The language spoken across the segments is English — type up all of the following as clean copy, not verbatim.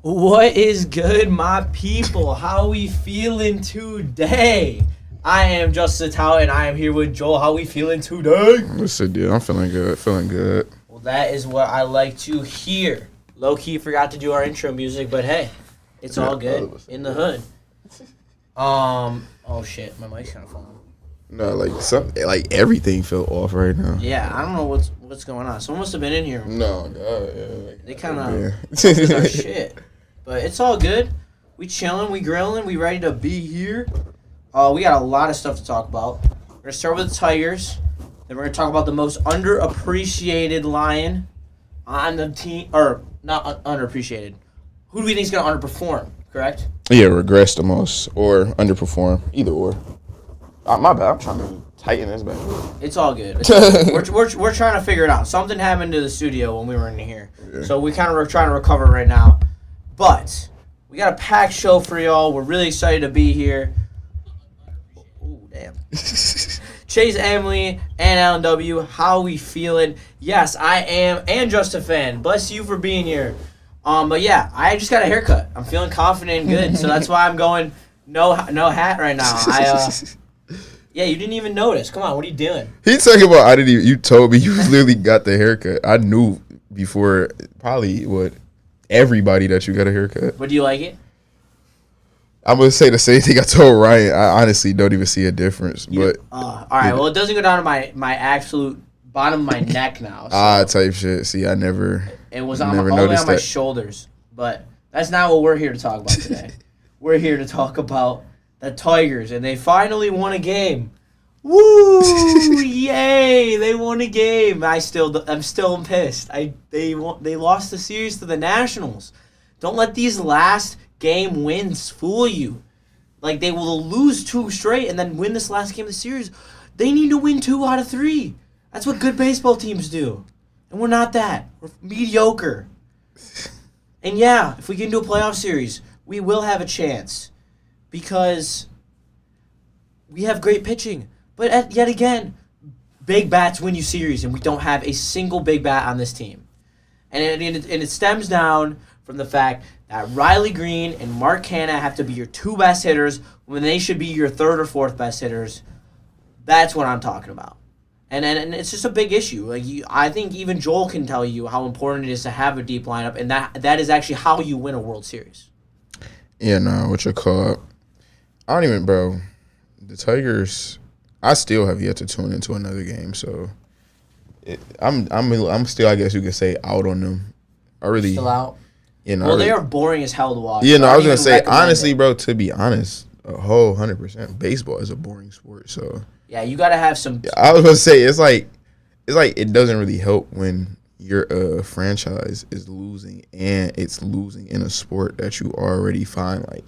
What is good, my people? How we feeling today? I am Justin Tao, and I am here with Joel. How we feeling today? Listen, dude, I'm feeling good. Well, that is what I like to hear. Low-key forgot to do our intro music, but hey, it's all good in the hood. Oh shit, my mic's kind of falling. No, like everything felt off right now. Yeah, I don't know what's going on. Someone must have been in here. No, God, yeah. They kind of with our shit. But it's all good. We chilling, we grilling, we ready to be here. We got a lot of stuff to talk about. We're going to start with the Tigers. Then we're going to talk about the most underappreciated Lion on the team. Or, not underappreciated. Who do we think is going to underperform, correct? Yeah, regress the most or underperform. Either or. My bad. I'm trying to tighten this back. It's all good. It's all good. We're trying to figure it out. Something happened to the studio when we were in here. Yeah. So we kind of trying to recover right now. But we got a packed show for y'all. We're really excited to be here. Ooh, damn. Chase, Emily, and Alan W. How we feeling? Yes, I am, and just a fan. Bless you for being here. But yeah, I just got a haircut. I'm feeling confident and good, so that's why I'm going no hat right now. Yeah, you didn't even notice. Come on, what are you doing? He's talking about you told me you literally got the haircut. I knew before probably everybody that you got a haircut. But do you like it? I'm going to say the same thing I told Ryan. I honestly don't even see a difference. But all right, well, it doesn't go down to my absolute bottom of my neck now. So. Type shit. See, I never It was all the way on my shoulders. But that's not what we're here to talk about today. We're here to talk about the Tigers, and they finally won a game. Woo! Yay! They won a game. I'm still pissed. They lost the series to the Nationals. Don't let these last game wins fool you. Like, they will lose 2 straight and then win this last game of the series. They need to win 2 out of 3. That's what good baseball teams do. And we're not that. We're mediocre. And yeah, if we get into a playoff series, we will have a chance. Because we have great pitching. But yet again, big bats win you series, and we don't have a single big bat on this team. And it stems down from the fact that Riley Green and Mark Canha have to be your 2 best hitters when they should be your 3rd or 4th best hitters. That's what I'm talking about. And it's just a big issue. I think even Joel can tell you how important it is to have a deep lineup, and that is actually how you win a World Series. Yeah, no, what you call? I don't even, bro. The Tigers. I still have yet to tune into another game, so I'm still, I guess you could say, out on them. I really still out. You know, well, they are boring as hell to watch. Yeah, no, I was gonna say honestly, bro. To be honest, a whole 100%, baseball is a boring sport. So yeah, you gotta have some. Yeah, I was gonna say it's like it doesn't really help when your franchise is losing and it's losing in a sport that you already find like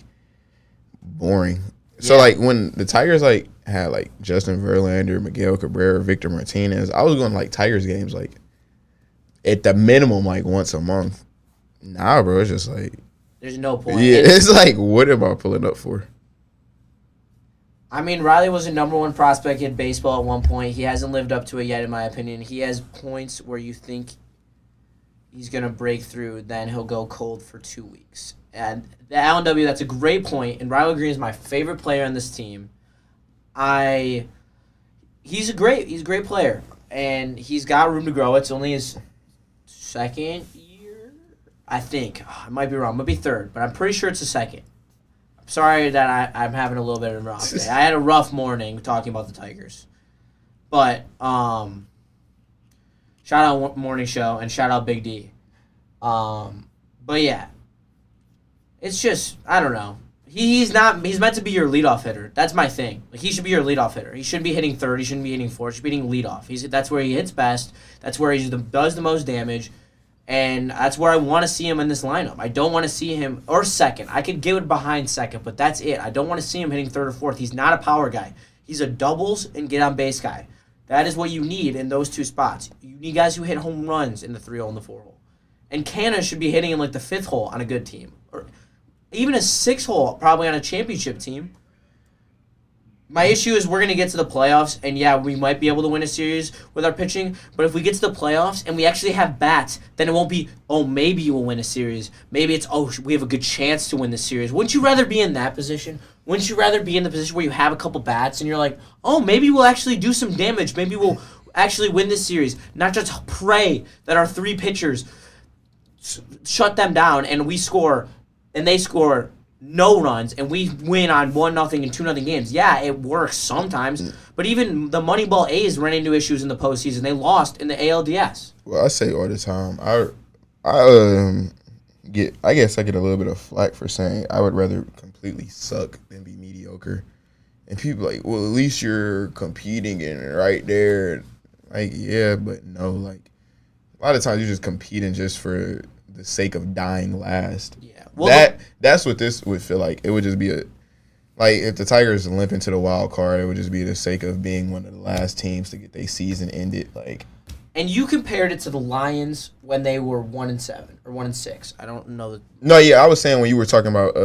boring. So, like, when the Tigers, like, had, like, Justin Verlander, Miguel Cabrera, Victor Martinez, I was going to, like, Tigers games, like, at the minimum, like, once a month. Nah, bro, it's just, like... There's no point. Yeah, it's like, what am I pulling up for? I mean, Riley was a number 1 prospect in baseball at one point. He hasn't lived up to it yet, in my opinion. He has points where you think he's going to break through, then he'll go cold for 2 weeks. And the Allen W, that's a great point, and Riley Green is my favorite player on this team. He's a great player, and he's got room to grow. It's only his 2nd year, I think. I might be wrong. It might be 3rd, but I'm pretty sure it's the 2nd. I'm sorry that I'm having a little bit of a rough day. I had a rough morning talking about the Tigers. But shout out Morning Show, and shout out Big D. But yeah. It's just, I don't know. He's meant to be your leadoff hitter. That's my thing. Like, he should be your leadoff hitter. He shouldn't be hitting 3rd. He shouldn't be hitting 4th. He should be hitting leadoff. That's where he hits best. That's where he does the most damage. And that's where I want to see him in this lineup. I don't want to see him, or 2nd. I could get it behind 2nd, but that's it. I don't want to see him hitting 3rd or 4th. He's not a power guy. He's a doubles and get on base guy. That is what you need in those 2 spots. You need guys who hit home runs in the 3 hole and the 4 hole. And Canha should be hitting in like the 5th hole on a good team. Or even a 6 hole, probably on a championship team. My issue is we're going to get to the playoffs, and yeah, we might be able to win a series with our pitching, but if we get to the playoffs and we actually have bats, then it won't be, oh, maybe we'll win a series. Maybe it's, oh, we have a good chance to win the series. Wouldn't you rather be in that position? Wouldn't you rather be in the position where you have a couple bats and you're like, oh, maybe we'll actually do some damage. Maybe we'll actually win this series. Not just pray that our 3 pitchers shut them down and we score, and they score no runs, and we win on 1-0 and 2-0 games. Yeah, it works sometimes, but even the Moneyball A's ran into issues in the postseason. They lost in the ALDS. Well, I say all the time, I guess I get a little bit of flack for saying I would rather completely suck than be mediocre. And people like, well, at least you're competing and right there. Like, yeah, but no, like a lot of times you're just competing just for the sake of dying last. Yeah. Well, that's what this would feel like. It would just be like if the Tigers limp into the wild card, it would just be the sake of being one of the last teams to get their season ended. Like, and you compared it to the Lions when they were 1-7 or 1-6. I don't know. No, yeah, I was saying when you were talking about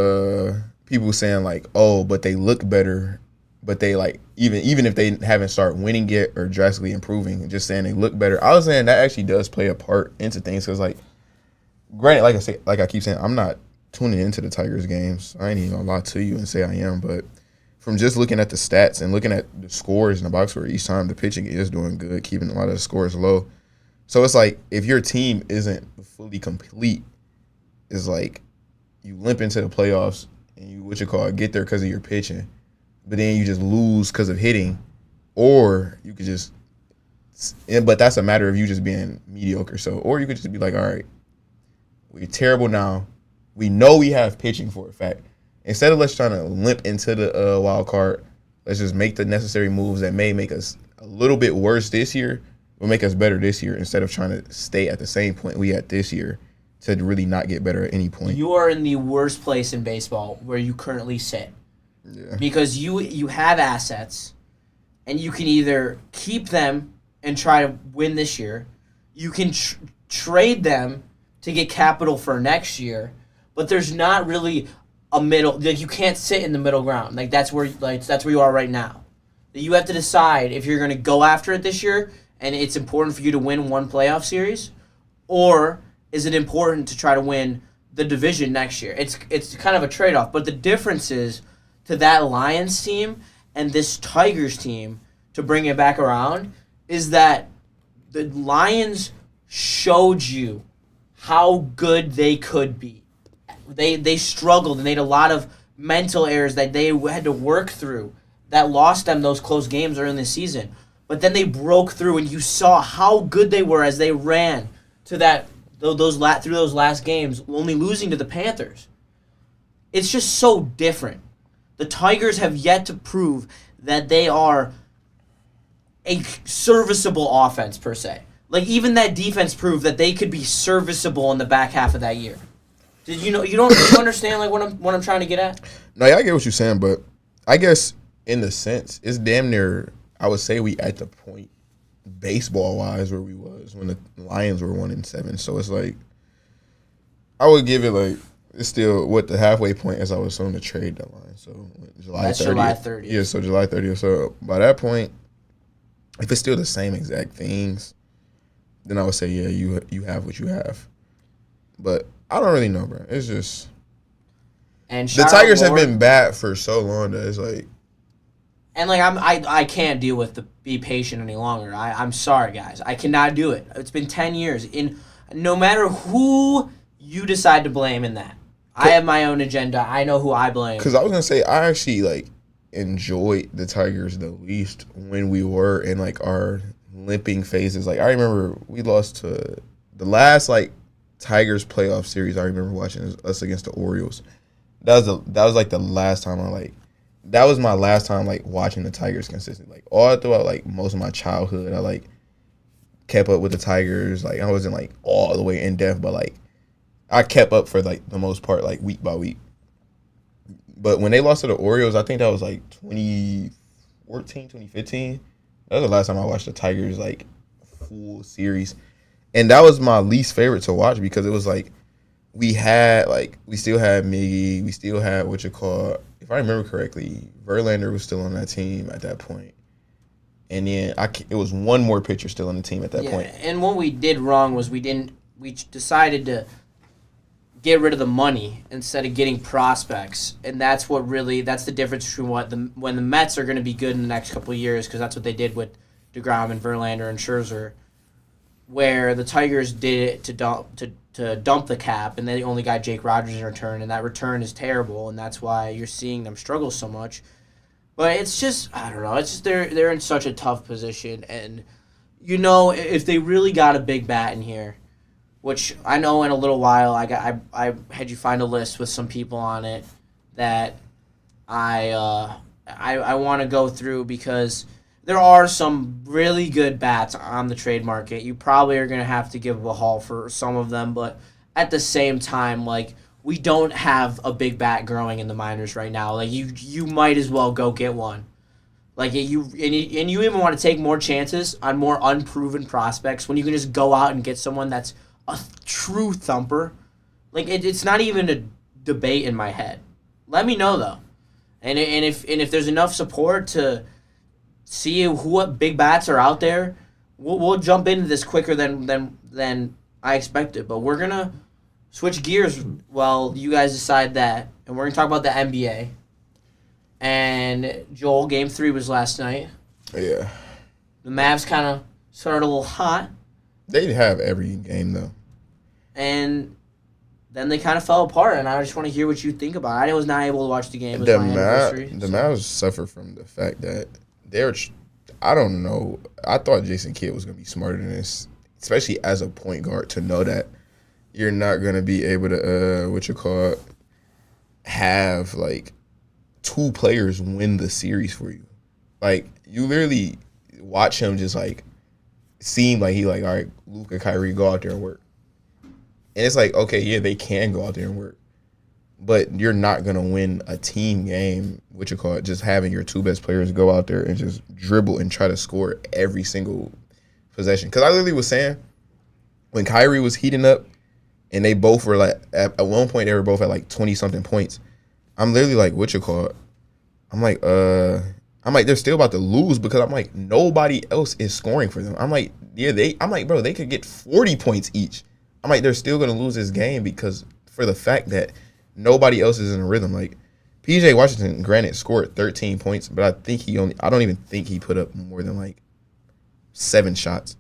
people saying like, oh, but they look better, but they like even if they haven't started winning yet or drastically improving, just saying they look better. I was saying that actually does play a part into things because like, granted, like I keep saying, I'm not tuning into the Tigers games. I ain't even gonna lie to you and say I am, but from just looking at the stats and looking at the scores in the box score each time, the pitching is doing good, keeping a lot of the scores low. So it's like if your team isn't fully complete, it's like you limp into the playoffs and you get there because of your pitching, but then you just lose because of hitting, or you could just. But that's a matter of you just being mediocre. So, or you could just be like, all right, we're terrible now. We know we have pitching for a fact. Instead of let's trying to limp into the wild card, let's just make the necessary moves that may make us a little bit worse this year, but make us better this year instead of trying to stay at the same point we had this year to really not get better at any point. You are in the worst place in baseball where you currently sit. Yeah. Because you have assets, and you can either keep them and try to win this year. You can trade them to get capital for next year, but there's not really a middle. Like you can't sit in the middle ground. Like that's where you are right now. You have to decide if you're going to go after it this year, and it's important for you to win one playoff series, or is it important to try to win the division next year? It's kind of a trade-off, but the difference is to that Lions team and this Tigers team, to bring it back around, is that the Lions showed you how good they could be. They struggled, and they had a lot of mental errors that they had to work through that lost them those close games early in the season. But then they broke through, and you saw how good they were as they ran to through those last games, only losing to the Panthers. It's just so different. The Tigers have yet to prove that they are a serviceable offense, per se. Like, even that defense proved that they could be serviceable in the back half of that year. Did you know? You understand like what I'm trying to get at? No, yeah, I get what you're saying, but I guess in the sense it's damn near. I would say we at the point baseball wise where we was when the Lions were 1-7. So it's like I would give it like it's still what the halfway point is. I would assume the trade deadline. So July 30th. July 30th. Yeah, so July 30th. So by that point, if it's still the same exact things, then I would say yeah, you have what you have. But I don't really know, bro. It's just and the Tigers have been bad for so long that it's like. And like I can't deal with the be patient any longer. I'm sorry, guys. I cannot do it. It's been 10 years. No matter who you decide to blame in that, I have my own agenda. I know who I blame. Because I was gonna say I actually like enjoyed the Tigers the least when we were in like our limping phases. Like I remember we lost to the last like Tigers playoff series. I remember watching us against the Orioles. That was like the last time that was my last time like watching the Tigers consistently. Like all throughout like most of my childhood, I like kept up with the Tigers. Like I wasn't like all the way in depth, but like I kept up for like the most part, like week by week. But when they lost to the Orioles, I think that was like 2014, 2015. That was the last time I watched the Tigers like full series. And that was my least favorite to watch because it was like we still had Miggy, we still had what you call, if I remember correctly, Verlander was still on that team at that point. And then it was one more pitcher still on the team at that point. And what we did wrong was we decided to get rid of the money instead of getting prospects, and that's the difference between when the Mets are going to be good in the next couple of years, because that's what they did with DeGrom and Verlander and Scherzer, where the Tigers did it to dump the cap, and they only got Jake Rogers in return, and that return is terrible, and that's why you're seeing them struggle so much. But it's just, I don't know, it's just they're in such a tough position, and if they really got a big bat in here, which I know in a little while I had you find a list with some people on it that I want to go through, because there are some really good bats on the trade market. You probably are going to have to give a haul for some of them, but at the same time, like, we don't have a big bat growing in the minors right now. Like, you might as well go get one. Like, you even want to take more chances on more unproven prospects when you can just go out and get someone that's a true thumper. Like, it's not even a debate in my head. Let me know though, and if there's enough support to see what big bats are out there, we'll jump into this quicker than I expected. But we're gonna switch gears while you guys decide that, and we're gonna talk about the NBA. And Joel, Game 3 was last night. Yeah. The Mavs kind of started a little hot. They have every game though. And then they kind of fell apart, and I just want to hear what you think about it. I was not able to watch the game. The Mavs suffer from the fact that I don't know. I thought Jason Kidd was going to be smarter than this, especially as a point guard, to know that you're not going to be able to, have, like, two players win the series for you. Like, you literally watch him just, like, seem like he, like, all right, Luka, Kyrie, go out there and work. And it's like, okay, yeah, they can go out there and work, but you're not going to win a team game, just having your two best players go out there and just dribble and try to score every single possession. Because I literally was saying, when Kyrie was heating up and they both were like, at one point they were both at like 20-something points, I'm literally like, I'm like, they're still about to lose, because I'm like, nobody else is scoring for them. I'm like, bro, they could get 40 points each. I'm like, they're still going to lose this game because for the fact that nobody else is in a rhythm. Like, P.J. Washington, granted, scored 13 points, but I don't even think he put up more than, like, 7 shots.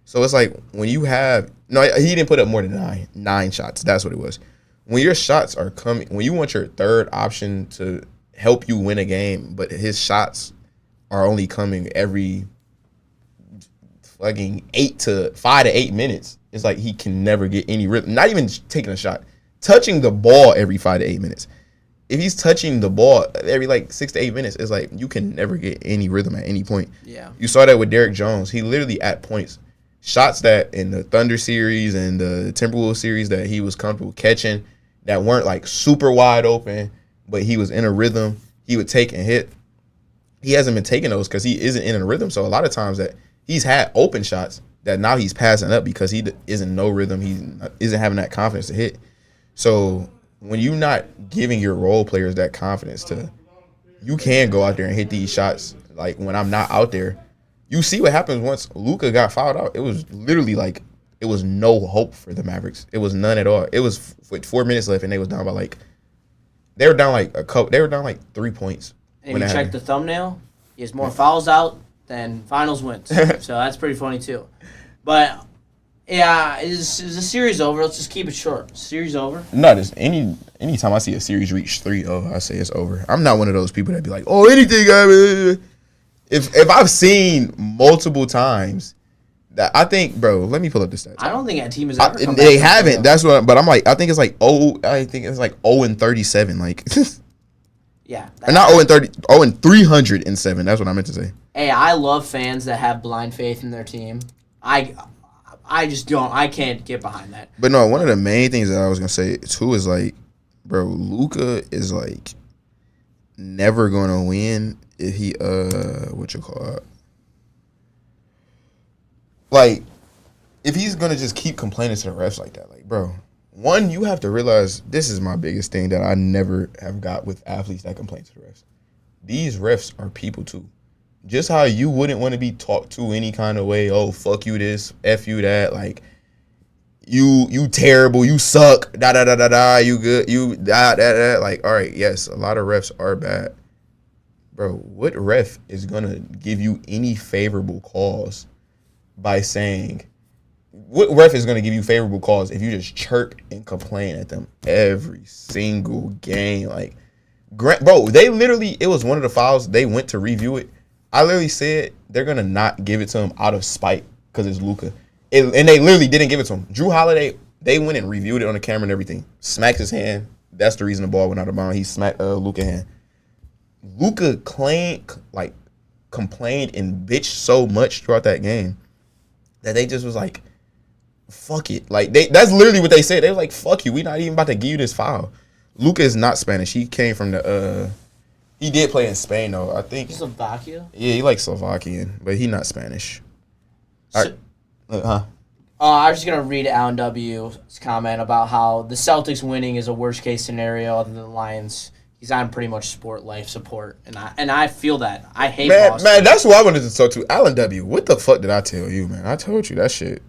So it's like, he didn't put up more than 9 shots. That's what it was. When your shots are coming, when you want your third option to help you win a game, but his shots are only coming every fucking 5 to 8 minutes, it's like he can never get any rhythm. Not even taking a shot. Touching the ball every 5 to 8 minutes. If he's touching the ball every, like, 6 to 8 minutes, it's like you can never get any rhythm at any point. Yeah. You saw that with Derrick Jones. He literally, at points, shots that in the Thunder series and the Timberwolves series that he was comfortable catching that weren't, like, super wide open, but he was in a rhythm, he would take and hit. He hasn't been taking those because he isn't in a rhythm. So a lot of times that he's had open shots that now he's passing up because he isn't in no rhythm. He isn't having that confidence to hit. So when you're not giving your role players that confidence you can go out there and hit these shots. Like, when I'm not out there, you see what happens once Luka got fouled out. It was literally like, it was no hope for the Mavericks. It was none at all. It was with 4 minutes left, and they was down by, like, they were down like 3 points. And if you check the thumbnail, he has more fouls out than finals wins. So that's pretty funny too. But yeah, is the series over? Let's just keep it short. Series over? No, just anytime I see a series reach 3-0, I say it's over. I'm not one of those people that be like, oh, anything. If I've seen multiple times that, I think, bro, let me pull up the stats. I don't think that team has ever come they haven't. That's what. But I'm like, I think it's like 0-37. Like, yeah, or not 0-30, 0-307. That's what I meant to say. Hey, I love fans that have blind faith in their team. I just don't. I can't get behind that. But no, one of the main things that I was gonna say too is, like, bro, Luka is, like, never gonna win if he like, if he's gonna just keep complaining to the refs like that. Like, bro, One, you have to realize this is my biggest thing that I never have got with athletes that complain to the refs. These refs are people too. Just how you wouldn't want to be talked to any kind of way. Oh, fuck you this, F you that. Like, you terrible, you suck, da da da da da, you good, you da da da. Like, all right, yes, a lot of refs are bad. Bro, what ref is going to give you any favorable cause by saying, what ref is going to give you favorable cause if you just chirp and complain at them every single game? Like, bro, they literally, it was one of the files, they went to review it. I literally said they're going to not give it to him out of spite because it's Luka. And they literally didn't give it to him. Jrue Holiday, they went and reviewed it on the camera and everything. Smacked his hand. That's the reason the ball went out of bounds. He smacked Luka's hand. Luka complained and bitched so much throughout that game that they just was like, fuck it. Like, that's literally what they said. They was like, fuck you. We not even about to give you this foul. Luka is not Spanish. He came from he did play in Spain, though. I think. Slovakia? Yeah, he likes Slovakian, but he not Spanish. So, I was just going to read Alan W.'s comment about how the Celtics winning is a worst-case scenario other than the Lions. He's on pretty much sport life support, and I feel that. I hate Boston. Man, that's who I wanted to talk to. Alan W., what the fuck did I tell you, man? I told you that shit.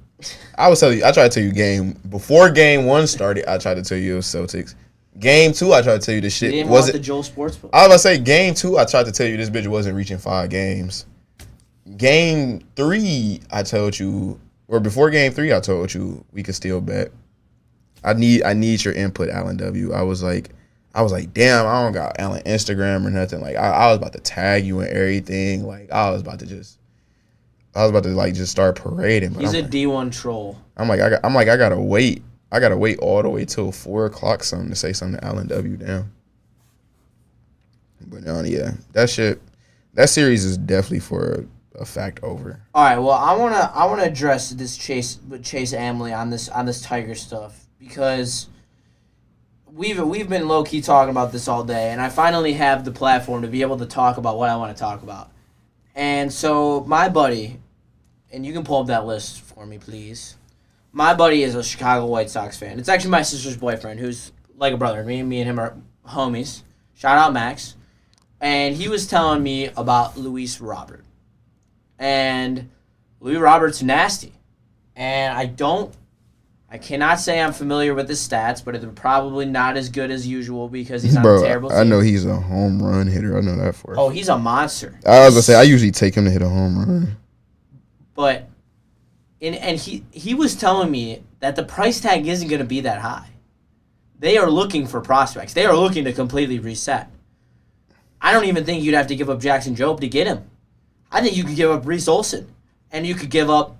I tried to tell you before game 1 started, I tried to tell you it was Celtics. Game 2, I tried to tell you this shit. You didn't want the Joel Sportsbook. I was about to say, game 2, I tried to tell you this bitch wasn't reaching 5 games. Game 3, I told you, or before game 3, I told you we could still bet. I need your input, Alan W. I was like, damn, I don't got Alan Instagram or nothing. Like, I was about to tag you and everything. Like, I was about to just start parading. But He's a D1 troll. I gotta wait. I gotta wait all the way till 4:00 something to say something to Alan W. Damn. But no, yeah, that series is definitely for a fact over. All right, well, I wanna address this Chase Amley on this Tiger stuff because we've been low key talking about this all day, and I finally have the platform to be able to talk about what I want to talk about. And so my buddy, and you can pull up that list for me, please. My buddy is a Chicago White Sox fan. It's actually my sister's boyfriend, who's like a brother. Me and him are homies. Shout out Max. And he was telling me about Luis Robert. And Luis Robert's nasty. And I cannot say I'm familiar with his stats, but it's probably not as good as usual because he's on a terrible team. I know he's a home run hitter. I know that for. Oh, he's a monster. I was gonna say I usually take him to hit a home run. But and he was telling me that the price tag isn't going to be that high. They are looking for prospects. They are looking to completely reset. I don't even think you'd have to give up Jackson Jobe to get him. I think you could give up Reese Olson, and you could give up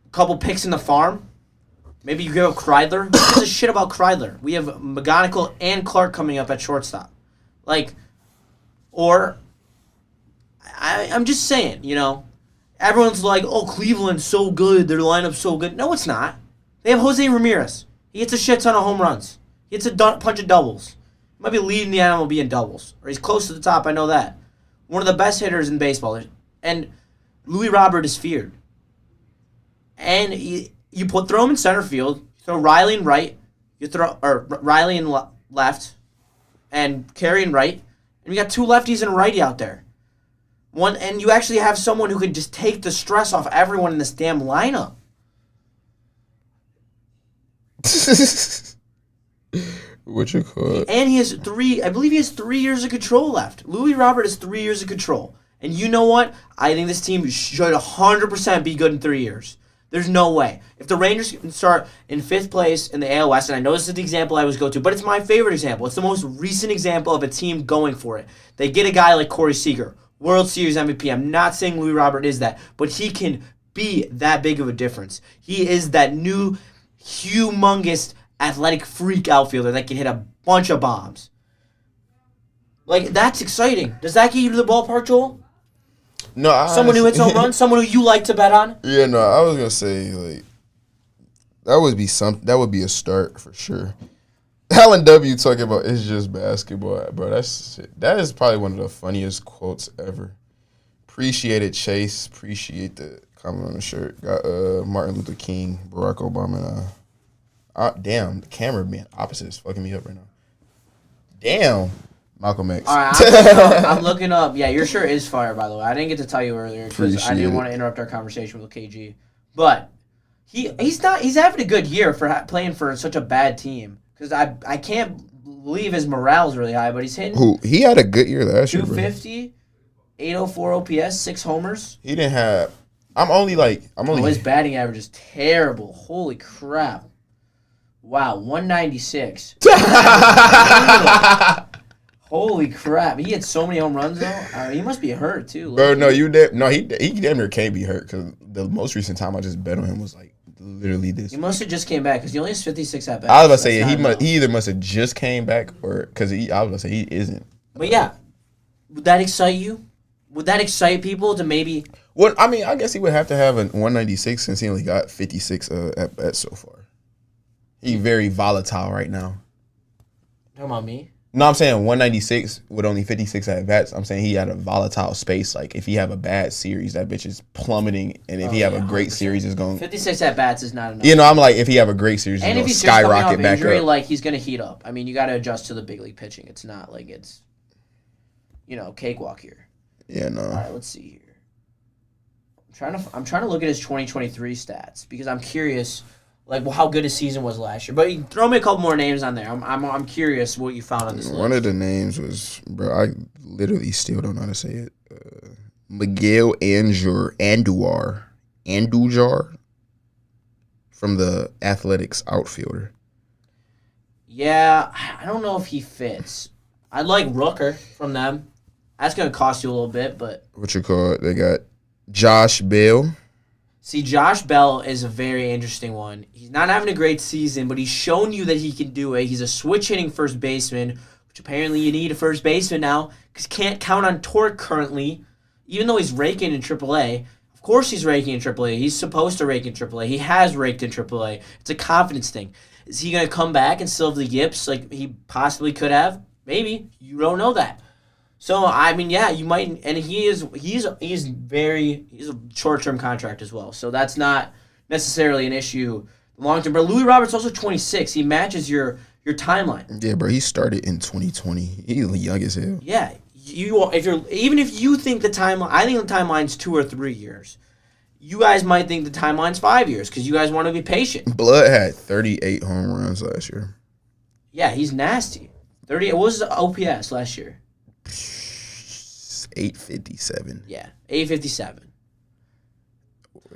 a couple picks in the farm. Maybe you give up Kreidler. Who gives a shit about Kreidler? We have McGonigal and Clark coming up at shortstop. I'm just saying, everyone's like, oh, Cleveland's so good. Their lineup's so good. No, it's not. They have Jose Ramirez. He hits a shit ton of home runs. He hits a bunch of doubles. He might be leading the MLB in doubles. Or he's close to the top, I know that. One of the best hitters in baseball. And Louis Robert is feared. And you throw him in center field, you throw Riley in right, Riley in left, and Carey in right, and you got 2 lefties and a righty out there. And you actually have someone who could just take the stress off everyone in this damn lineup. What you call it? And he has 3 years of control left. Louis Robert has 3 years of control. And you know what? I think this team should 100% be good in 3 years. There's no way. If the Rangers can start in 5th place in the AL West, and I know this is the example I always go to, but it's my favorite example. It's the most recent example of a team going for it. They get a guy like Corey Seager, World Series MVP. I'm not saying Louis Robert is that, but he can be that big of a difference. He is that new, humongous, athletic freak outfielder that can hit a bunch of bombs. That's exciting. Does that get you to the ballpark, Joel? No, someone who hits home runs, someone who you like to bet on. Yeah, no, I was gonna say that would be a start for sure. Alan W. talking about it's just basketball, bro. That is probably one of the funniest quotes ever. Appreciate it, Chase. Appreciate the comment on the shirt. Got Martin Luther King, Barack Obama, Damn, the camera being opposite is fucking me up right now. Damn. Malcolm X. All right, I'm looking up. Yeah, your shirt is fire, by the way. I didn't get to tell you earlier because I didn't want to interrupt our conversation with KG. But he's having a good year for playing for such a bad team. Because I can't believe his morale's really high, but he's hitting. He had a good year last year. 250, 804 OPS, 6 homers. He didn't have. His batting average is terrible. Holy crap! Wow, 196. Holy crap! He had so many home runs though. He must be hurt too. Bro, no, he damn near can't be hurt because the most recent time I just bet on him was like literally this. He must have just came back because he only has 56 at bats. I was about to say he either must have just came back or because I was about to say he isn't. But yeah, would that excite you? Would that excite people to maybe? Well, I mean, I guess he would have to have a 196 since he only got 56 at bats so far. He's very volatile right now. Talking about me? No, I'm saying 196 with only 56 at bats. I'm saying he had a volatile space. Like if he have a bad series, that bitch is plummeting, and if he have a great 100%. Series, it's going. 56 at bats is not enough. You know, I'm like if he have a great series, it's going to skyrocket back injury, up. Like he's going to heat up. I mean, you got to adjust to the big league pitching. It's not like it's, cakewalk here. Yeah, no. All right, let's see here. I'm trying to look at his 2023 stats because I'm curious, how good his season was last year. But throw me a couple more names on there. I'm curious what you found on this list. One of the names was, bro, I literally still don't know how to say it. Miguel Andujar from the Athletics outfielder. Yeah, I don't know if he fits. I like Rooker from them. That's going to cost you a little bit, but... What you call it? They got Josh Bell. See, Josh Bell is a very interesting one. He's not having a great season, but he's shown you that he can do it. He's a switch-hitting first baseman, which apparently you need a first baseman now because you can't count on Torque currently, even though he's raking in AAA. Of course he's raking in AAA. He's supposed to rake in AAA. He has raked in AAA. It's a confidence thing. Is he going to come back and still have the yips like he possibly could have? Maybe. You don't know that. So I mean, yeah, you might, and he's a short-term contract as well. So that's not necessarily an issue long-term. But Louis Roberts also 26. He matches your timeline. Yeah, bro. He started in 2020. He's young as hell. Yeah, even if you think the timeline, I think the timeline's 2 or 3 years. You guys might think the timeline's 5 years because you guys want to be patient. Blood had 38 home runs last year. Yeah, he's nasty. What was the OPS last year? 857. Yeah, 857.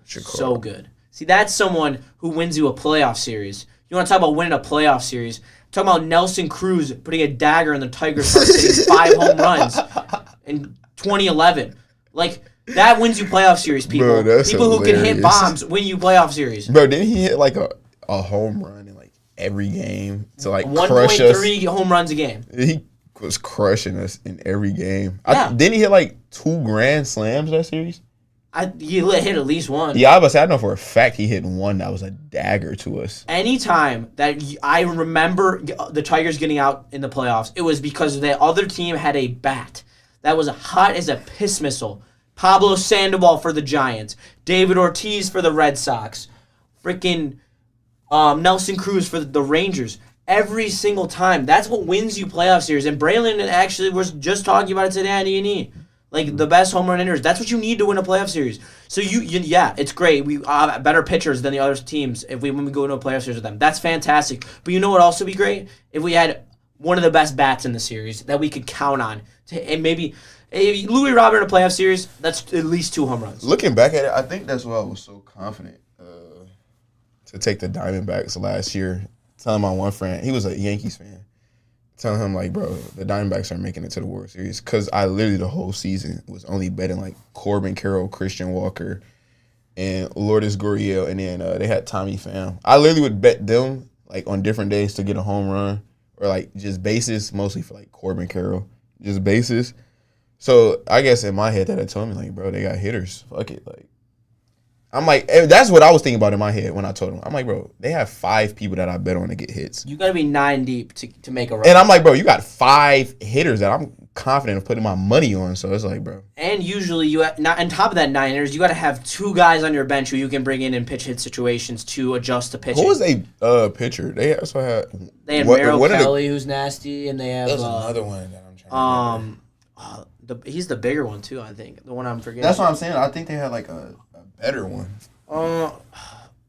So good. See, that's someone who wins you a playoff series. You want to talk about winning a playoff series? Talking about Nelson Cruz putting a dagger in the Tigers' heart, hitting 5 home runs in 2011. That wins you playoff series, people. Bro, people who can hit bombs win you playoff series. Bro, didn't he hit a home run in every game to crush us? 1.3 home runs a game. He was crushing us in every game. Yeah. Didn't he hit 2 grand slams that series? He hit at least one. Yeah, I know for a fact he hit one that was a dagger to us. Anytime that I remember the Tigers getting out in the playoffs, it was because the other team had a bat that was hot as a piss missile. Pablo Sandoval for the Giants, David Ortiz for the Red Sox, freaking Nelson Cruz for the Rangers. Every single time. That's what wins you playoff series. And Braylon actually was just talking about it today on E&E. The best home run hitters. That's what you need to win a playoff series. So, yeah, it's great. We have better pitchers than the other teams when we go into a playoff series with them. That's fantastic. But you know what would also be great? If we had one of the best bats in the series that we could count on. And maybe if Louis Robert in a playoff series, that's at least 2 home runs. Looking back at it, I think that's why I was so confident to take the Diamondbacks last year. Telling my one friend, he was a Yankees fan, telling him, bro, the Diamondbacks are making it to the World Series. Because I literally, the whole season, was only betting, Corbin Carroll, Christian Walker, and Lourdes Gurriel, and then they had Tommy Pham. I literally would bet them, on different days to get a home run, or, just bases, mostly for, Corbin Carroll. Just bases. So, I guess in my head, that had told me, bro, they got hitters. Fuck it. I'm like, that's what I was thinking about in my head when I told him. I'm like, bro, they have 5 people that I bet on to get hits. You got to be 9 deep to make a run. And I'm like, bro, you got 5 hitters that I'm confident of putting my money on. So it's like, bro. And usually, on top of that 9 hitters, you got to have 2 guys on your bench who you can bring in pitch hit situations to adjust the pitch. Who was a pitcher? They also had. They had Merrill Kelly, who's nasty, and they have. There's another one that I'm trying to remember. He's the bigger one too, I think. The one I'm forgetting. That's what I'm saying. I think they had like a better one.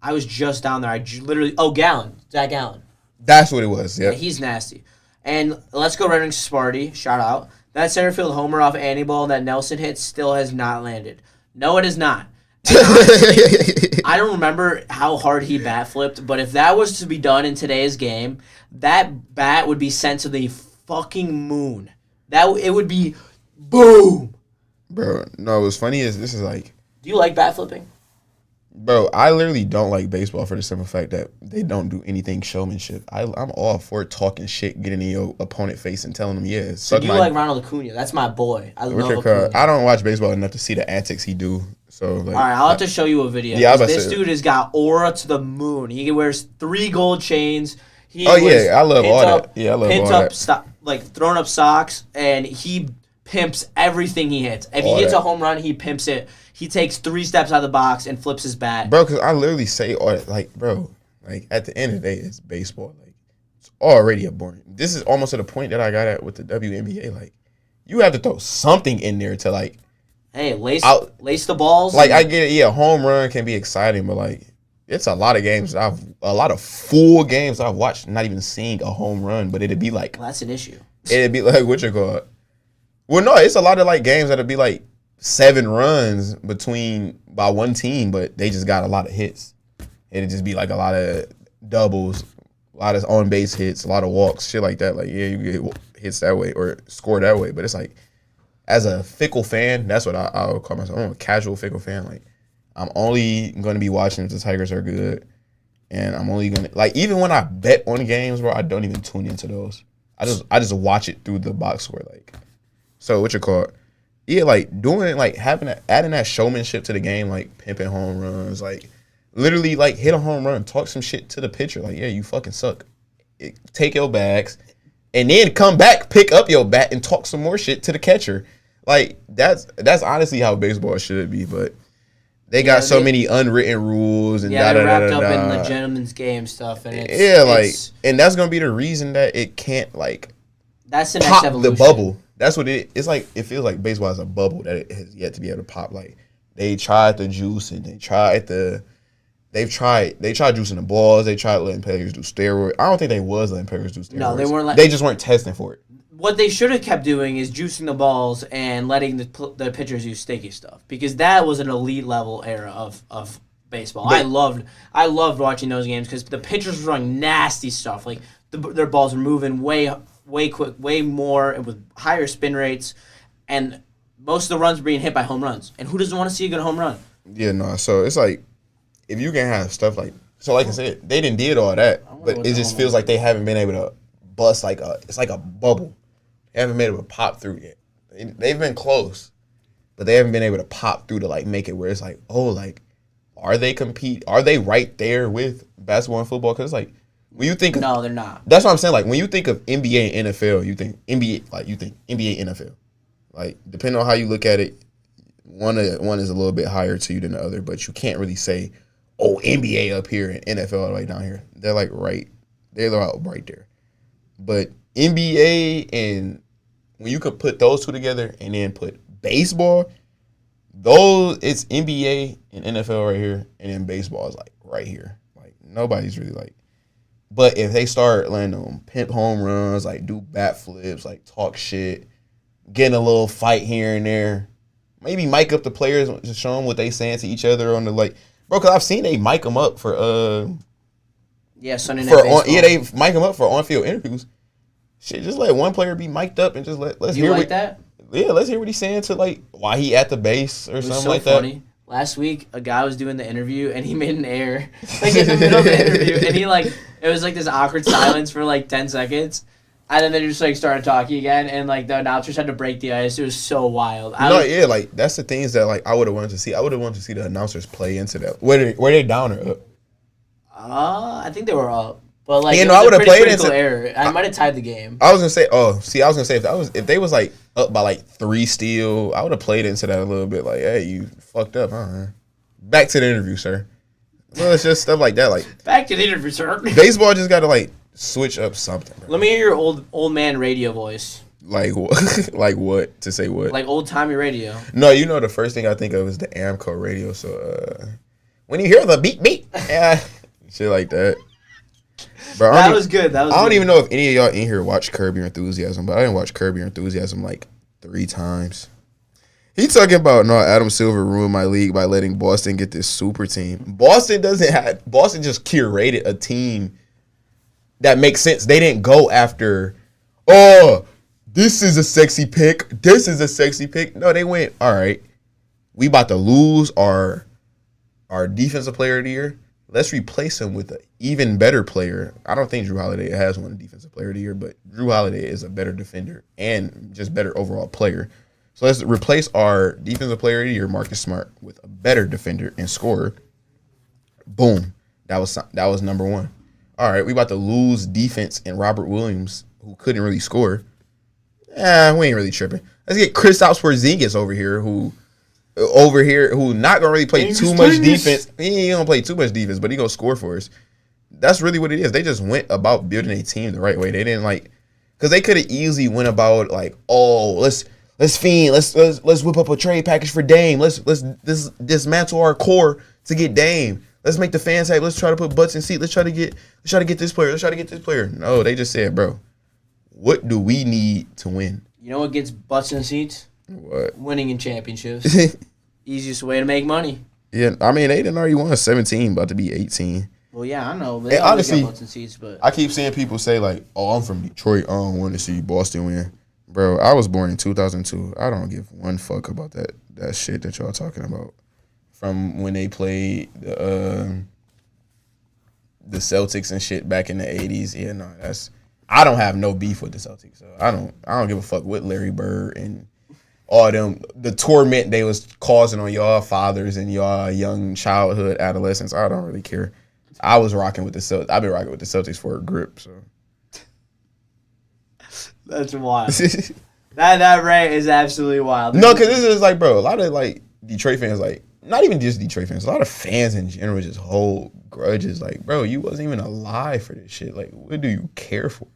I was just down there. Gallen. Zach Gallen. That's what it was. Yeah, he's nasty. And let's go Red Wings Sparty. Shout out. That center field homer off Annie ball that Nelson hit still has not landed. No, it is not. Honestly, I don't remember how hard he bat flipped, but if that was to be done in today's game, that bat would be sent to the fucking moon. It would be boom. Bro, no, what's funny is this is like. Do you like bat flipping? Bro, I literally don't like baseball for the simple fact that they don't do anything showmanship. I'm all for talking shit, getting in your opponent face and telling them, yeah. So do you like Ronald Acuna? That's my boy. I love Acuna. I don't watch baseball enough to see the antics he do. So like, all right, I'll have to show you a video. Yeah, this dude has got aura to the moon. He wears 3 gold chains. I love all that. Yeah, I love all that. Like throwing up socks, and he pimps everything he hits. If he hits a home run, he pimps it. He takes 3 steps out of the box and flips his bat. Bro, because I literally say, bro, at the end of the day, it's baseball. Like, it's already a boring. This is almost at the point that I got at with the WNBA. Like, you have to throw something in there to, like... Hey, lace the balls. Like, I get it. Yeah, a home run can be exciting, but, like, it's a lot of games. A lot of full games I've watched not even seeing a home run, but it'd be like... Well, that's an issue. It'd be like, what you call it? Well, no, it's a lot of, like, games that'd be, like, 7 runs by one team, but they just got a lot of hits. It'd just be like a lot of doubles, a lot of on base hits, a lot of walks, shit like that. Like, yeah, you get hits that way or score that way. But it's like, as a fickle fan, that's what I would call myself. I'm a casual fickle fan. Like, I'm only going to be watching if the Tigers are good. And I'm only going to, like, even when I bet on games, bro, I don't even tune into those. I just watch it through the box score. Like, so what you call it? Yeah, like doing like adding that showmanship to the game, like pimping home runs, like literally like hit a home run, talk some shit to the pitcher, like yeah, you fucking suck. Take your bags, and then come back, pick up your bat, and talk some more shit to the catcher. Like that's honestly how baseball should be, but they got so many unwritten rules and they're wrapped up in the gentleman's game stuff, and and that's gonna be the reason that it can't like that's the next evolution. The bubble. That's what it's like. It feels like baseball is a bubble that it has yet to be able to pop. Like they tried the juice and they tried juicing the balls. They tried letting players do steroids. I don't think they was letting players do steroids. No, they weren't. They just weren't testing for it. What they should have kept doing is juicing the balls and letting the pitchers use sticky stuff, because that was an elite level era of baseball. I loved watching those games because the pitchers were throwing nasty stuff. Like their balls were moving way quick, way more, and with higher spin rates, and most of the runs were being hit by home runs. And who doesn't want to see a good home run? Yeah, no. So it's like if you can have stuff like I said, they didn't did all that, but it just feels like they haven't been able to bust it's like a bubble. They haven't been able to pop through yet. They've been close, but they haven't been able to pop through to like make it where it's like, oh, like are they right there with basketball and football? Because like. When you think no, they're not. That's what I'm saying. Like when you think of NBA and NFL, you think NBA NFL. Like depending on how you look at it, one is a little bit higher to you than the other, but you can't really say, oh, NBA up here and NFL right down here. They're like they're out right there. But NBA and when you could put those two together and then put baseball, it's NBA and NFL right here, and then baseball is like right here. Like nobody's really like. But if they start letting them pimp home runs, like do bat flips, like talk shit, getting a little fight here and there, maybe mic up the players, just show them what they saying to each other on the like, bro. Because I've seen they mic them up for Sunday Night Baseball. They mic them up for on-field interviews. Shit, just let one player be mic'd up and just let's hear that. Yeah, let's hear what he's saying to like why he at the base or something like that. Funny. Last week, a guy was doing the interview, and he made an error, like in the middle of the interview, and he like it was like this awkward silence for like 10 seconds, And then they just like started talking again, and like the announcers had to break the ice. It was so wild. Yeah, like that's the things that like I would have wanted to see. I would have wanted to see the announcers play into that. Were they down or up? I think they were up, but like I would have played into error. I might have tied the game. I was gonna say, if they was like up by like 3 steal, I would have played into that a little bit. Like, hey, you fucked up, huh? Back to the interview, sir. Well, it's just stuff like that. Like back to the interview, sir. Baseball just got to like switch up something. Bro. Let me hear your old man radio voice. Like what? Like what? To say what? Like old timey radio. No, the first thing I think of is the Amco radio. So when you hear the beep beep, yeah, shit like that. Bro, that was good. I don't even know if any of y'all in here watched Curb Your Enthusiasm, but I didn't watch Curb Your Enthusiasm like 3 times. He talking about Adam Silver ruined my league by letting Boston get this super team. Boston just curated a team that makes sense. They didn't go after, this is a sexy pick. This is a sexy pick. No, they went, all right, we about to lose our defensive player of the year. Let's replace him with an even better player. I don't think Drew Holiday has won defensive player of the year, but Drew Holiday is a better defender and just better overall player. So let's replace our defensive player of the year, Marcus Smart, with a better defender and scorer. Boom. That was number 1. All right, we about to lose defense and Robert Williams, who couldn't really score. We ain't really tripping. Let's get Kristaps Porzingis over here, who not gonna really play too much defense. He ain't gonna play too much defense, but he gonna score for us. That's really what it is. They just went about building a team the right way. They didn't because they could have easily went about let's fiend, let's whip up a trade package for Dame. Let's dismantle our core to get Dame. Let's make the fans happy. Let's try to put butts in seats. Let's try to get this player. Let's try to get this player. No, they just said, bro, what do we need to win? You know what gets butts in seats? What? Winning in championships. Easiest way to make money. Yeah, I mean, they didn't already won 17, about to be 18. Well, yeah, I know. They honestly, got butts in seats, but I keep seeing people say, like, I'm from Detroit. I don't want to see Boston win. Bro, I was born in 2002. I don't give one fuck about that shit that y'all talking about. From when they played the Celtics and shit back in the 80s. Yeah, no, I don't have no beef with the Celtics. So I don't give a fuck with Larry Bird and all them, the torment they was causing on y'all fathers and y'all young childhood adolescents. I don't really care. I was rocking with the Celtics. I've been rocking with the Celtics for a grip, so. That's wild. that rant is absolutely wild. No, because this is like, bro, a lot of like Detroit fans, like, not even just Detroit fans, a lot of fans in general just hold grudges. Like, bro, you wasn't even alive for this shit. Like, what do you care for?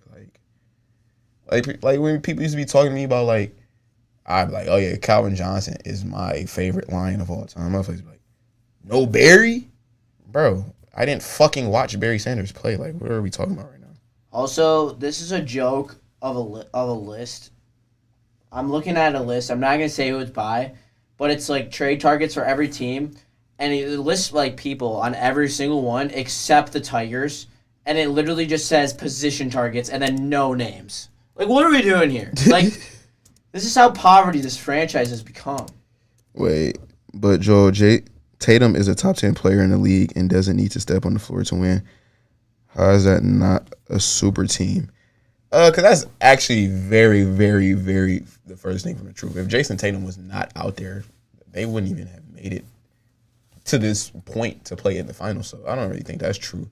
Like when people used to be talking to me about, like, I'd be like, oh yeah, Calvin Johnson is my favorite Lion of all time. My face be like, no Barry? Bro, I didn't fucking watch Barry Sanders play. Like, what are we talking about right now? Also, this is a joke of a list. I'm looking at a list. I'm not going to say who it's by, but it's like trade targets for every team. And it lists like people on every single one except the Tigers. And it literally just says position targets and then no names. Like, what are we doing here? Like, this is how poverty this franchise has become. Wait, but Joel, Tatum is a top 10 player in the league and doesn't need to step on the floor to win. How is that not a super team? Because that's actually very, very, very the first thing from the truth. If Jason Tatum was not out there, they wouldn't even have made it to this point to play in the finals. So I don't really think that's true.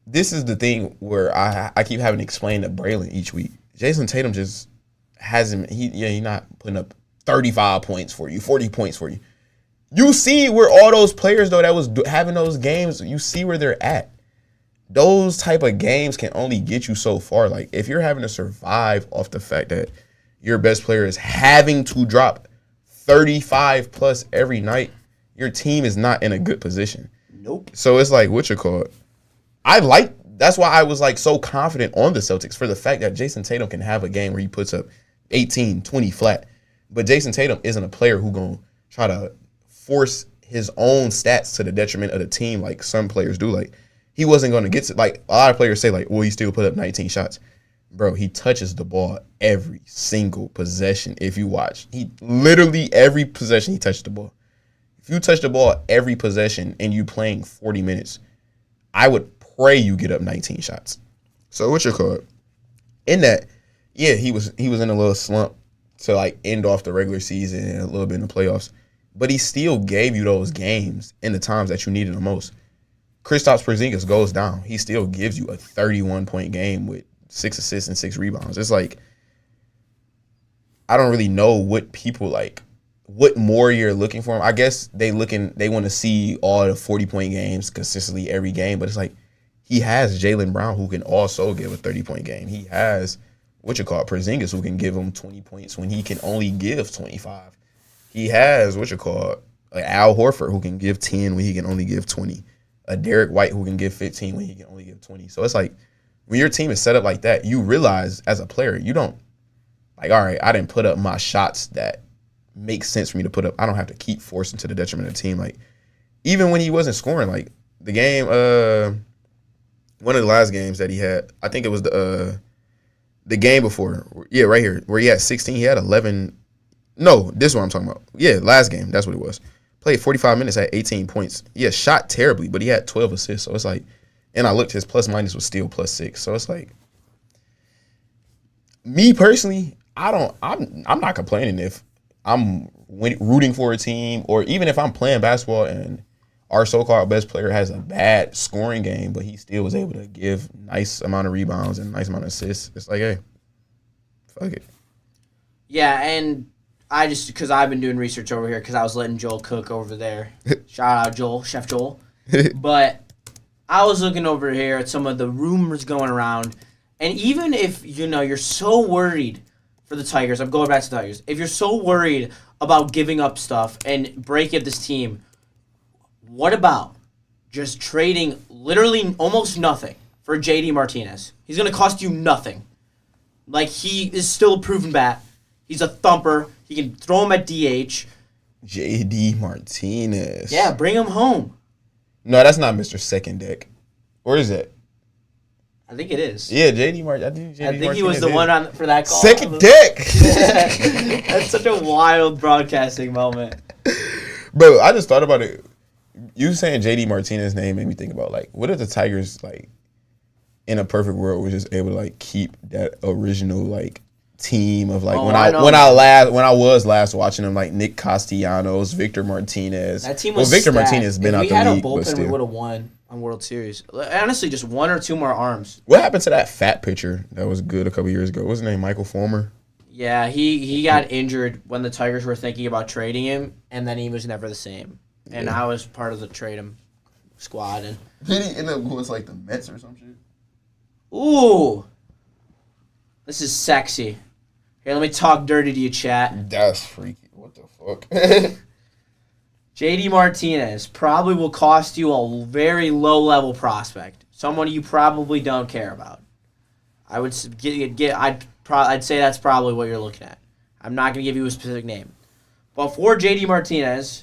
This is the thing where I keep having to explain to Braylon each week. Jason Tatum just hasn't. He's not putting up 35 points for you, 40 points for you. You see where all those players though that was having those games. You see where they're at. Those type of games can only get you so far. Like, if you're having to survive off the fact that your best player is having to drop 35 plus every night, your team is not in a good position. Nope. So it's like, what you call it? That's why I was like so confident on the Celtics, for the fact that Jason Tatum can have a game where he puts up 18, 20 flat. But Jason Tatum isn't a player who going to try to force his own stats to the detriment of the team like some players do. Like, he wasn't going to get to, like, a lot of players say, like, well, he still put up 19 shots. Bro, he touches the ball every single possession if you watch. He literally, every possession, he touched the ball. If you touch the ball every possession and you playing 40 minutes, I would pray you get up 19 shots. So what you call it? in that, yeah, he was in a little slump to like end off the regular season and a little bit in the playoffs, but he still gave you those games in the times that you needed the most. Kristaps Porzingis goes down, he still gives you a 31-point game with 6 assists and 6 rebounds. It's like, I don't really know what people like, what more you're looking for him. I guess they want to see all the 40-point games consistently every game, but it's like he has Jaylen Brown who can also give a 30-point game. He has Porzingis who can give him 20 points when he can only give 25. He has like Al Horford who can give 10 when he can only give 20. A Derek White who can give 15 when he can only give 20. So it's like when your team is set up like that, you realize as a player, you don't like, all right, I didn't put up my shots that make sense for me to put up. I don't have to keep forcing to the detriment of the team. Like, even when he wasn't scoring, like the game, one of the last games that he had, I think it was the game before. Yeah, right here, where he had 16, he had 11. No, this is what I'm talking about. Yeah, last game, that's what it was. Played 45 minutes, had 18 points. Yeah, shot terribly, but he had 12 assists. So it's like, and I looked, his plus minus was still +6. So it's like, me personally, I'm not complaining if I'm rooting for a team, or even if I'm playing basketball and our so-called best player has a bad scoring game, but he still was able to give nice amount of rebounds and nice amount of assists. It's like, hey, fuck it. Yeah, and I just, because I've been doing research over here because I was letting Joel cook over there. Shout out Joel, Chef Joel. But I was looking over here at some of the rumors going around, and even if, you're so worried for the Tigers, I'm going back to the Tigers, if you're so worried about giving up stuff and breaking up this team, what about just trading literally almost nothing for JD Martinez? He's going to cost you nothing. Like, he is still a proven bat. He's a thumper. He can throw him at DH. JD Martinez. Yeah, bring him home. No, that's not Mr. Second Deck. Or is it? I think it is. Yeah, JD Martinez. I think he was the one for that call. Second Deck. That's such a wild broadcasting moment. Bro, I just thought about it. You saying JD Martinez's name made me think about, like, what if the Tigers, like, in a perfect world, were just able to, like, keep that original, like, team of, like, when I was last watching them, like Nick Castellanos, Victor Martinez. That team was Victor stacked. Martinez has been out the league. If we had a bullpen, we would have won on World Series. Honestly, just one or two more arms. What happened to that fat pitcher that was good a couple years ago? What was his name? Michael Fulmer? Yeah, he got injured when the Tigers were thinking about trading him, and then he was never the same. And I was part of the trade him squad. And did he end up going to, like, the Mets or some shit? Ooh. This is sexy. Here, let me talk dirty to you, chat. That's freaky. What the fuck? JD Martinez probably will cost you a very low-level prospect. Someone you probably don't care about. I'd say that's probably what you're looking at. I'm not going to give you a specific name. But for JD Martinez,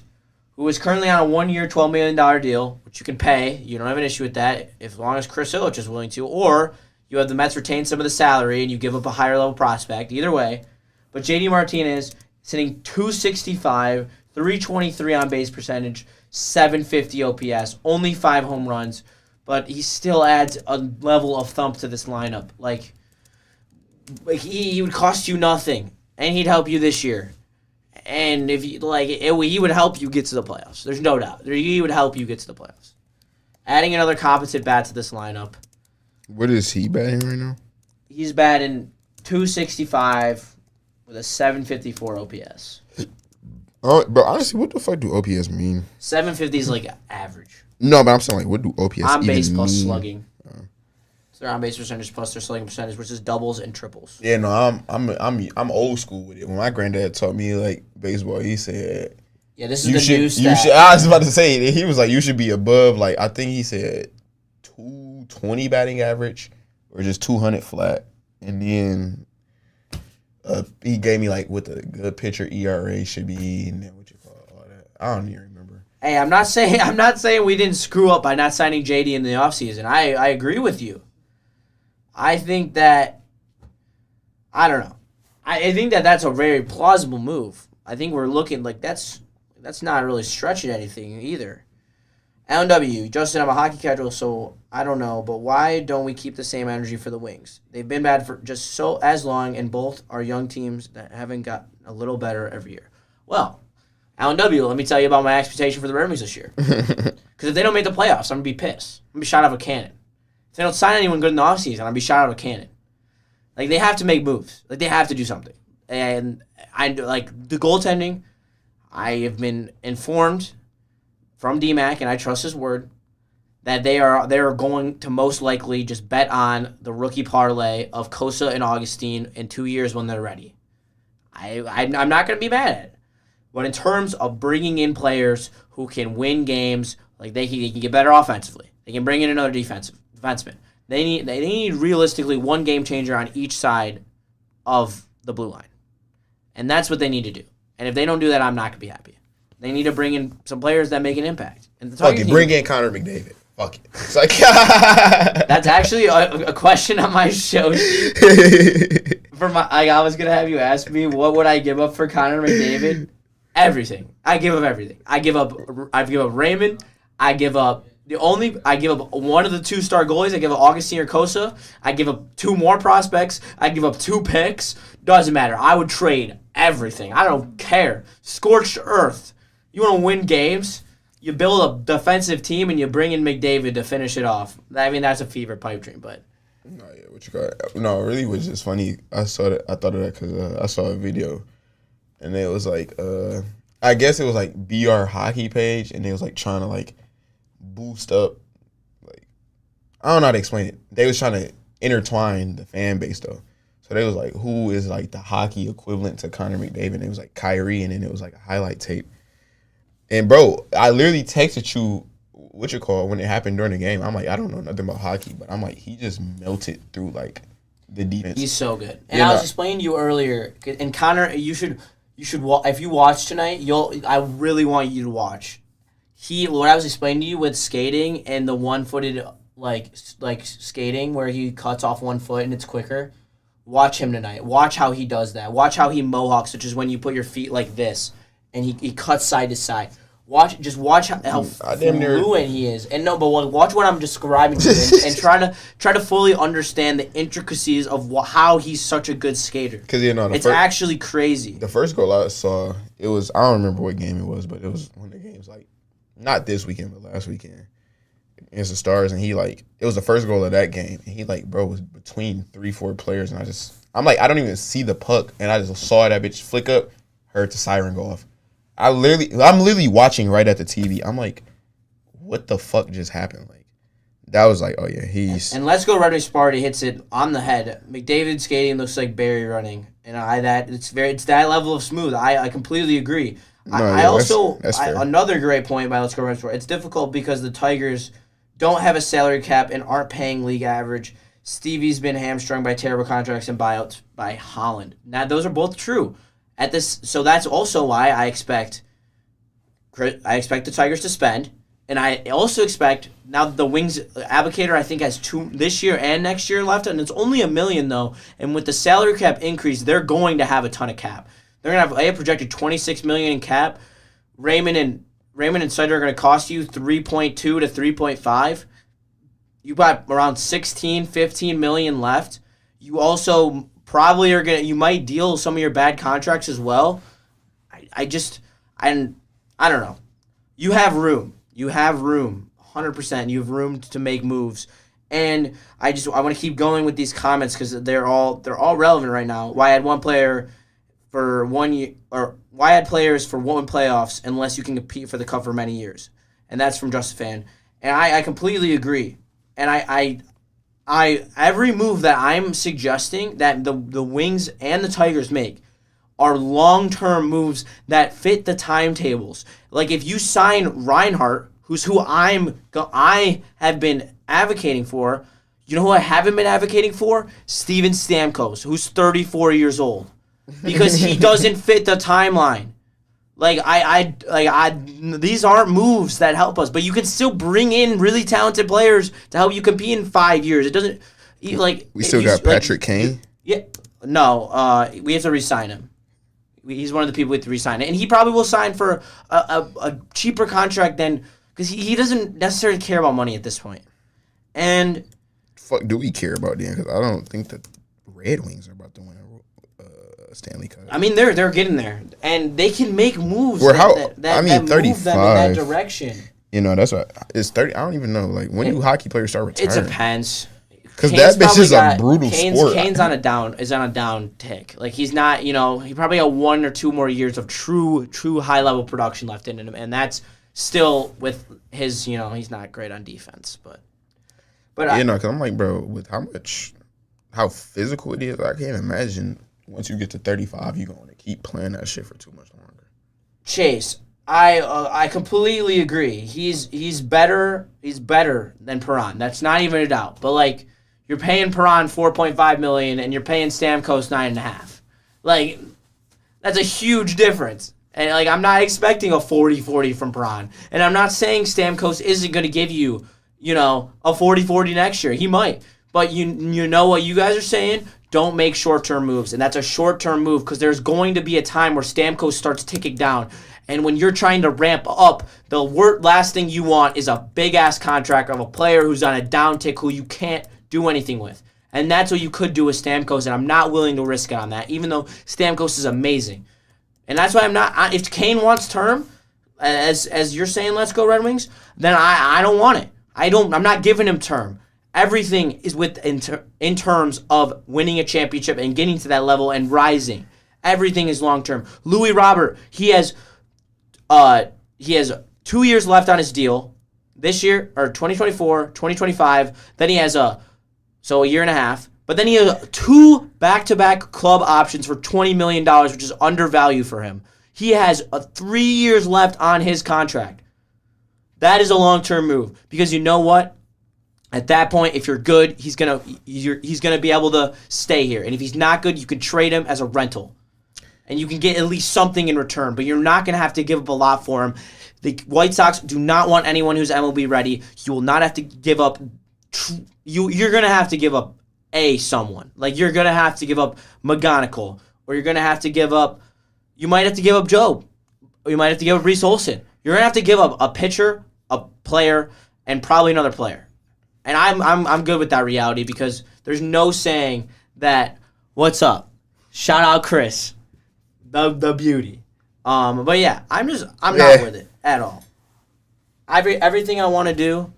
who is currently on a 1-year, $12 million deal, which you can pay, you don't have an issue with that, as long as Chris Ilitch is willing to, or you have the Mets retain some of the salary and you give up a higher level prospect. Either way. But JD Martinez is hitting .265, .323 on base percentage, .750 OPS, only 5 home runs, but he still adds a level of thump to this lineup. Like he would cost you nothing, and he'd help you this year. And if you he would help you get to the playoffs. There's no doubt. He would help you get to the playoffs. Adding another competent bat to this lineup. What is he batting right now? He's batting .265 with a .754 OPS. But honestly, what the fuck do OPS mean? 750 is like average. No, but I'm saying, like, what do OPS on base even plus mean? slugging. It's their on base percentage plus their slugging percentage, which is doubles and triples. Yeah, no, I'm old school with it. When my granddad taught me, like, baseball, he said, yeah, this is the new stat. I was about to say, he was like, you should be above, like, I think he said 220 batting average or just 200 flat. And then he gave me, like, what the good pitcher ERA should be and then what you call all that. I don't even remember. Hey, I'm not saying we didn't screw up by not signing JD in the offseason. I agree with you. I think that, I don't know. I think that that's a very plausible move. I think we're looking like that's not really stretching anything either. L&W, Justin, I'm a hockey casual, so I don't know, but why don't we keep the same energy for the Wings? They've been bad for just so as long, and both are young teams that haven't got a little better every year. Well, L&W, let me tell you about my expectation for the Red Wings this year. Because if they don't make the playoffs, I'm going to be pissed. I'm going to be shot out of a cannon. If they don't sign anyone good in the offseason, I'm going to be shot out of a cannon. Like, they have to make moves. Like, they have to do something. And the goaltending, I have been informed from DMAC, and I trust his word, that they are going to most likely just bet on the rookie parlay of Kosa and Augustine in 2 years when they're ready. I'm not going to be mad at it. But in terms of bringing in players who can win games, like they can get better offensively. They can bring in another defenseman. They need realistically one game changer on each side of the blue line. And that's what they need to do. And if they don't do that, I'm not going to be happy. They need to bring in some players that make an impact. And bring in Connor McDavid. Fuck it. It's like that's actually a question on my show. I was gonna have you ask me what would I give up for Connor McDavid? Everything. I give up everything. I give up Raymond. I give up one of the 2-star goalies. I give up Augustine or Kosa. I give up 2 more prospects. I give up 2 picks. Doesn't matter. I would trade everything. I don't care. Scorched earth. You want to win games? You build a defensive team and you bring in McDavid to finish it off. I mean, that's a fever pipe dream, but. No, yeah, what you got? No, it really was just funny. I thought of that because I saw a video, and it was like, I guess it was like BR Hockey page, and they was like trying to like boost up, like I don't know how to explain it. They was trying to intertwine the fan base though. So they was like, who is like the hockey equivalent to Connor McDavid? And it was like Kyrie, and then it was like a highlight tape. And bro, I literally texted you when it happened during the game. I'm like, I don't know nothing about hockey, but I'm like, he just melted through like the defense. He's so good. And I was explaining to you earlier, and Connor, you should if you watch tonight, I really want you to watch. What I was explaining to you with skating and the one-footed like skating where he cuts off one foot and it's quicker. Watch him tonight. Watch how he does that. Watch how he mohawks, which is when you put your feet like this and he cuts side to side. Watch how fluent he is. And watch what I'm describing to you and try to fully understand the intricacies of how he's such a good skater. Because it's actually crazy. The first goal I saw, it was, I don't remember what game it was, but it was one of the games like not this weekend but last weekend against the Stars, and he like it was the first goal of that game, and he like was between 3-4 players, and I'm like I don't even see the puck, and I just saw that bitch flick up, heard the siren go off. I'm literally watching right at the TV. I'm like, what the fuck just happened? Like, that was like, oh yeah, he's. And Let's Go Red Wings Party hits it on the head. McDavid skating looks like Barry running, and it's that level of smooth. I completely agree. That's fair. Another great point by Let's Go Red Wings Party. It's difficult because the Tigers don't have a salary cap and aren't paying league average. Stevie's been hamstrung by terrible contracts and buyouts by Holland. Now those are both true. So that's also why I expect the Tigers to spend, and I also expect now the Wings Advocator I think has 2 this year and next year left, and it's only $1 million though. And with the salary cap increase, they're going to have a ton of cap. They have projected $26 million in cap. Raymond and Sutter are going to cost you 3.2 to 3.5. You got around 16, 15 million left. You also probably you might deal some of your bad contracts as well. I don't know. You have room. 100%. You have room to make moves. And I want to keep going with these comments because they're all relevant right now. Why add one player for 1 year, or why add players for one playoffs unless you can compete for the cup for many years? And that's from Just a Fan. And I completely agree. And I every move that I'm suggesting that the Wings and the Tigers make are long-term moves that fit the timetables. Like if you sign Reinhart, who I have been advocating for, you know who I haven't been advocating for? Steven Stamkos, who's 34 years old, because he doesn't fit the timeline. These aren't moves that help us, but you can still bring in really talented players to help you compete in 5 years. It doesn't we still got Patrick Kane. Yeah, no, we have to re-sign him. He's one of the people we have to re-sign, and he probably will sign for a cheaper contract than because he doesn't necessarily care about money at this point. And fuck, do we care about them? Because I don't think the Red Wings are about to win a Stanley Cup. I mean, they're getting there, and they can make moves that 35 move them in that direction. You know, that's what it's 30. I don't even know. Like, when do hockey players start retiring? It depends. Because that bitch is a brutal sport. Kane's on a down tick. Like, he's not, you know, he probably got 1 or 2 more years of true high level production left in him, and that's still with his, you know, he's not great on defense, but you know, because I'm like, bro, with how physical it is, I can't imagine once you get to 35, you're going to keep playing that shit for too much longer. Chase, I completely agree. He's better than Perron. That's not even a doubt. But like, you're paying Perron $4.5 million and you're paying Stamkos $9.5 million. Like, that's a huge difference. And like, I'm not expecting a 40-40 from Perron. And I'm not saying Stamkos isn't going to give you, you know, a 40-40 next year. He might. But you know what you guys are saying? Don't make short-term moves. And that's a short-term move because there's going to be a time where Stamkos starts ticking down. And when you're trying to ramp up, the last thing you want is a big-ass contract of a player who's on a downtick who you can't do anything with. And that's what you could do with Stamkos, and I'm not willing to risk it on that, even though Stamkos is amazing. And that's why I'm not. If Kane wants term, as you're saying, let's go Red Wings, then I don't want it. I'm not giving him term. Everything is in terms of winning a championship and getting to that level and rising. Everything is long-term. Louis Robert, he has 2 years left on his deal this year, or 2024, 2025. Then he has a year and a half. But then he has 2 back-to-back club options for $20 million, which is undervalued for him. He has 3 years left on his contract. That is a long-term move because you know what? At that point, if you're good, he's gonna be able to stay here. And if he's not good, you can trade him as a rental. And you can get at least something in return, but you're not going to have to give up a lot for him. The White Sox do not want anyone who's MLB ready. You will not have to give up. You're going to have to give up someone. Like, you're going to have to give up McGonigal, or you're going to have to give up. You might have to give up Joe, or you might have to give up Reese Olson. You're going to have to give up a pitcher, a player, and probably another player. And I'm good with that reality because there's no saying that. What's up? Shout out Chris. The beauty. But yeah, I'm not with it at all. Everything I want to do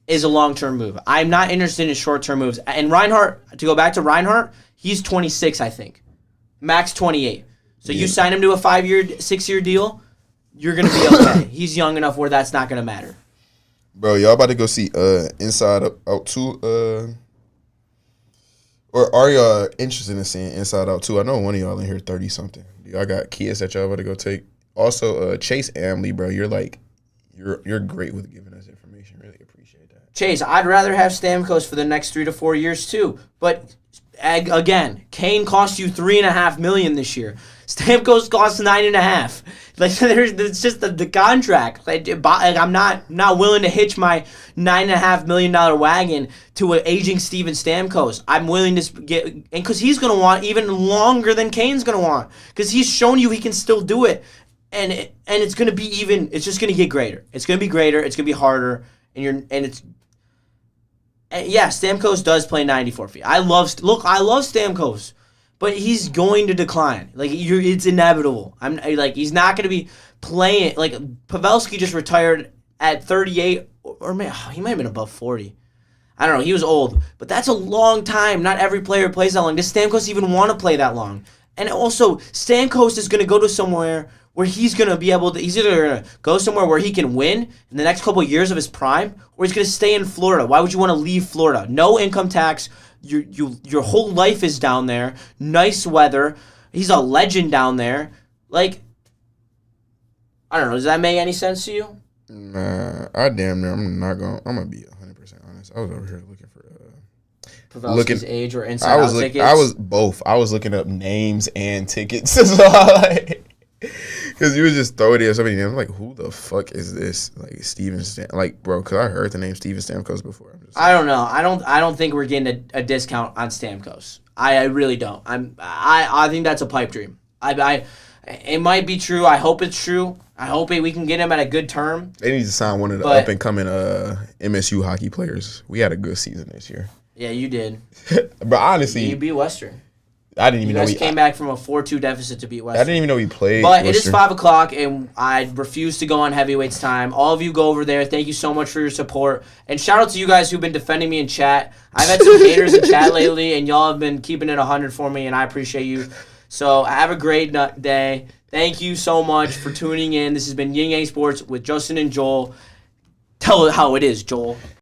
is a long-term move. I'm not interested in short-term moves. And Reinhart, to go back to Reinhart, he's 26, I think. Max 28. So you sign him to a 6-year deal, you're going to be okay. He's young enough where that's not going to matter. Bro, y'all about to go see Inside Out 2? Or are y'all interested in seeing Inside Out 2? I know one of y'all in here 30-something. Y'all got kids that y'all about to go take. Also, Chase Amley, bro, you're great with giving us information. Really appreciate that. Chase, I'd rather have Stamkos for the next 3 to 4 years too. But again, Kane cost you $3.5 million this year. Stamkos costs $9.5 million. Like, it's just the contract. I'm not willing to hitch my $9.5 million wagon to an aging Steven Stamkos. I'm willing to get, and because he's gonna want even longer than Kane's gonna want, because he's shown you he can still do it, and it's gonna be even. It's just gonna get greater. It's gonna be greater. It's gonna be harder, and Stamkos does play 94 feet. I love Stamkos. But he's going to decline. Like, it's inevitable. He's not going to be playing. Like, Pavelski just retired at 38, or he might have been above 40. I don't know. He was old. But that's a long time. Not every player plays that long. Does Stamkos even want to play that long? And also, Stamkos is going to go to somewhere where he's going to be able to. He's either going to go somewhere where he can win in the next couple of years of his prime, or he's going to stay in Florida. Why would you want to leave Florida? No income tax. Your whole life is down there. Nice weather. He's a legend down there. Like, I don't know. Does that make any sense to you? Nah, I'm gonna be 100% honest. I was over here looking for Pavelski's age or inside out tickets. I was both. I was looking up names and tickets as well. Because you would just throw it in somebody names. I'm like, who the fuck is this? Like, Steven bro, because I heard the name Steven Stamkos before. I don't know. I don't think we're getting a discount on Stamkos. I really don't. I think that's a pipe dream. It might be true. I hope it's true. I hope we can get him at a good term. They need to sign one of the up and coming MSU hockey players. We had a good season this year. Yeah, you did. But honestly, you beat Western. I didn't even know he came back from a 4-2 deficit to beat Western. I didn't even know he played. But Western. It is 5 o'clock, and I refuse to go on heavyweights time. All of you go over there. Thank you so much for your support. And shout out to you guys who've been defending me in chat. I've had some haters in chat lately, and y'all have been keeping it 100 for me, and I appreciate you. So have a great day. Thank you so much for tuning in. This has been YingYang Sports with Justin and Joel. Tell it how it is, Joel.